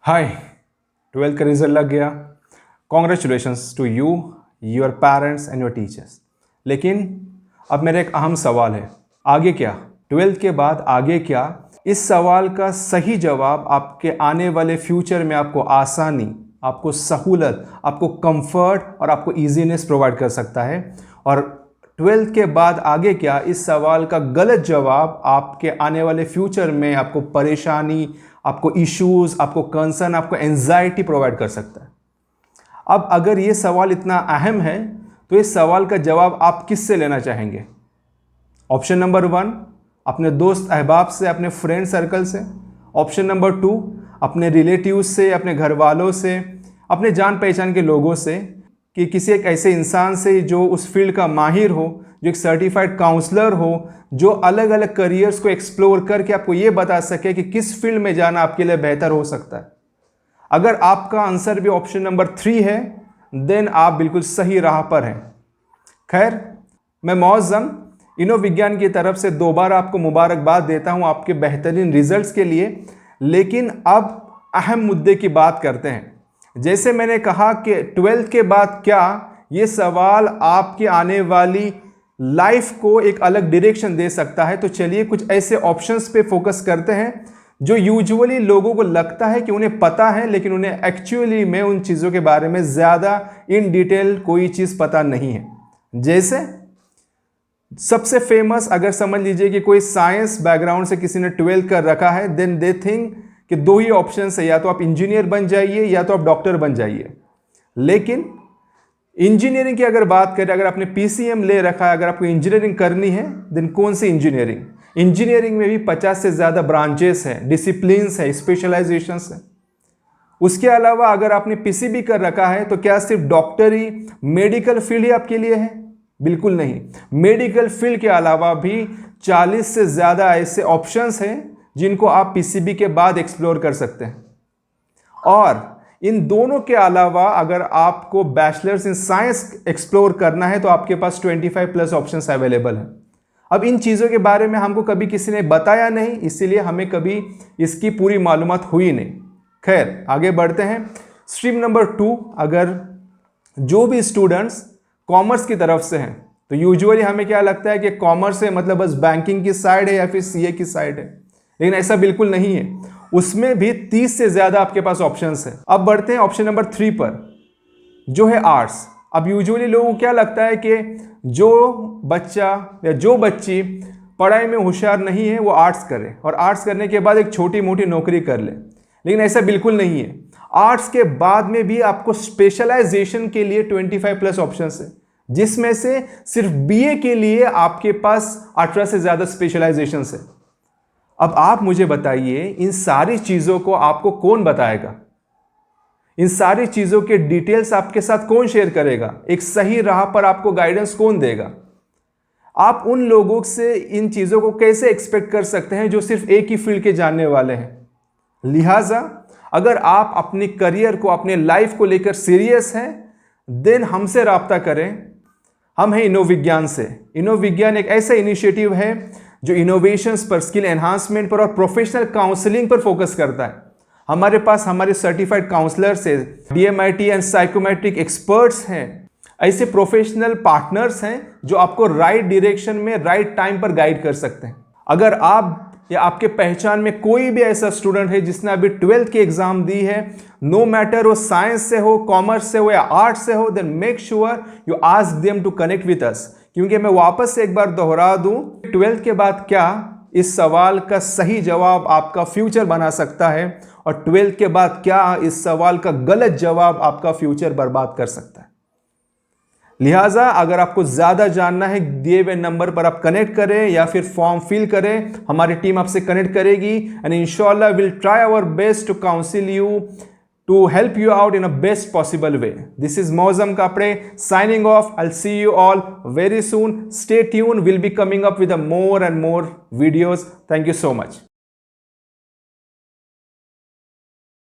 हाय, 12th का result लग गया। Congratulations to you, your parents and your teachers. लेकिन अब मेरा एक अहम सवाल है, आगे क्या? 12th के बाद आगे क्या? इस सवाल का सही जवाब आपके आने वाले फ्यूचर में आपको आसानी, आपको सहूलत, आपको कंफर्ट और आपको इजीनेस प्रोवाइड कर सकता है। और 12th के बाद आगे क्या, इस सवाल का गलत जवाब आपके आने वाले फ्यूचर में आपको परेशानी, आपको इश्यूज, आपको कंसर्न, आपको एंजाइटी प्रोवाइड कर सकता है। अब अगर ये सवाल इतना अहम है तो इस सवाल का जवाब आप किससे लेना चाहेंगे? ऑप्शन नंबर 1, अपने दोस्त अहबाब से, अपने फ्रेंड सर्कल से। ऑप्शन नंबर 2, अपने रिलेटिव्स से, अपने घर वालों से, अपने जान पहचान के लोगों से, कि किसी एक ऐसे इंसान से जो उस फील्ड का माहिर हो, जो एक सर्टिफाइड काउंसलर हो, जो अलग अलग करियर्स को एक्सप्लोर करके आपको ये बता सके कि किस फील्ड में जाना आपके लिए बेहतर हो सकता है। अगर आपका आंसर भी ऑप्शन नंबर 3 है, देन आप बिल्कुल सही राह पर हैं। खैर, मैं मौज़म इनोविज्ञान की तरफ से दोबारा आपको मुबारकबाद देता हूं आपके बेहतरीन रिजल्ट्स के लिए। लेकिन अब अहम मुद्दे की बात करते हैं। जैसे मैंने कहा कि 12th के बाद क्या, ये सवाल आपकी आने वाली लाइफ को एक अलग डायरेक्शन दे सकता है। तो चलिए कुछ ऐसे ऑप्शंस पे फोकस करते हैं जो यूजुअली लोगों को लगता है कि उन्हें पता है, लेकिन उन्हें एक्चुअली में उन चीज़ों के बारे में ज़्यादा इन डिटेल कोई चीज़ पता नहीं है। जैसे सबसे फेमस, अगर समझ लीजिए कि कोई साइंस बैकग्राउंड से किसी ने 12th कर रखा है, देन दे थिंक कि 2 ही ऑप्शन है, या तो आप इंजीनियर बन जाइए या तो आप डॉक्टर बन जाइए। लेकिन इंजीनियरिंग की अगर बात करें, अगर आपने पीसीएम ले रखा है, अगर आपको इंजीनियरिंग करनी है, देन कौन सी इंजीनियरिंग? इंजीनियरिंग में भी 50 से ज़्यादा ब्रांचेस हैं, डिसिप्लिन्स है, स्पेशलाइजेशंस है। उसके अलावा अगर आपने पीसीबी कर रखा है तो क्या सिर्फ डॉक्टरी, मेडिकल फील्ड ही आपके लिए है? बिल्कुल नहीं। मेडिकल फील्ड के अलावा भी 40 से ज़्यादा ऐसे ऑप्शंस हैं जिनको आप पीसीबी के बाद एक्सप्लोर कर सकते हैं। और इन दोनों के अलावा अगर आपको बैचलर्स इन साइंस एक्सप्लोर करना है तो आपके पास 25 प्लस ऑप्शंस अवेलेबल हैं। अब इन चीज़ों के बारे में हमको कभी किसी ने बताया नहीं, इसीलिए हमें कभी इसकी पूरी मालूमात हुई नहीं। खैर, आगे बढ़ते हैं। स्ट्रीम नंबर 2, अगर जो भी स्टूडेंट्स कॉमर्स की तरफ से हैं तो यूजुअली हमें क्या लगता है कि कॉमर्स है मतलब बस बैंकिंग की साइड है या फिर सीए की साइड है, लेकिन ऐसा बिल्कुल नहीं है। उसमें भी 30 से ज़्यादा आपके पास ऑप्शंस हैं। अब बढ़ते हैं ऑप्शन नंबर 3 पर, जो है आर्ट्स। अब यूजुअली लोगों को क्या लगता है कि जो बच्चा या जो बच्ची पढ़ाई में होशियार नहीं है वो आर्ट्स करे और आर्ट्स करने के बाद एक छोटी मोटी नौकरी कर ले, लेकिन ऐसा बिल्कुल नहीं है। आर्ट्स के बाद में भी आपको स्पेशलाइजेशन के लिए 25 प्लस ऑप्शंस है, जिसमें से सिर्फ बीए के लिए आपके पास 18 से ज़्यादा स्पेशलाइजेशंस है। अब आप मुझे बताइए, इन सारी चीज़ों को आपको कौन बताएगा? इन सारी चीज़ों के डिटेल्स आपके साथ कौन शेयर करेगा? एक सही राह पर आपको गाइडेंस कौन देगा? आप उन लोगों से इन चीज़ों को कैसे एक्सपेक्ट कर सकते हैं जो सिर्फ एक ही फील्ड के जानने वाले हैं? लिहाजा अगर आप अपनी करियर को, अपने लाइफ को लेकर सीरियस हैं, देन हमसे राब्ता करें। हम हैं इनोविज्ञान से। इनोविज्ञान एक ऐसा इनिशिएटिव है जो इनोवेशंस पर, स्किल एनहांसमेंट पर और प्रोफेशनल काउंसलिंग पर फोकस करता है। हमारे पास हमारे सर्टिफाइड काउंसलर्स हैं, डीएमआईटी एंड साइकोमेट्रिक एक्सपर्ट्स हैं, ऐसे प्रोफेशनल पार्टनर्स हैं जो आपको राइट डायरेक्शन में राइट टाइम पर गाइड कर सकते हैं। अगर आप या आपके पहचान में कोई भी ऐसा स्टूडेंट है जिसने अभी 12th की एग्जाम दी है, नो मैटर वो साइंस से हो, कॉमर्स से हो या आर्ट्स से हो, then make sure you ask them to connect with us. क्योंकि मैं वापस से एक बार दोहरा दूं, 12th के बाद क्या, इस सवाल का सही जवाब आपका फ्यूचर बना सकता है, और 12th के बाद क्या, इस सवाल का गलत जवाब आपका फ्यूचर बर्बाद कर सकता है। लिहाजा अगर आपको ज़्यादा जानना है, दिए हुए नंबर पर आप कनेक्ट करें या फिर फॉर्म फिल करें, हमारी टीम आपसे कनेक्ट करेगी एंड इंशाल्लाह will try our best to counsel you, to help you out in a best possible way. This is Mozam Kapre signing off. I'll see you all very soon. Stay tuned. We'll be coming up with more and more videos. Thank you so much.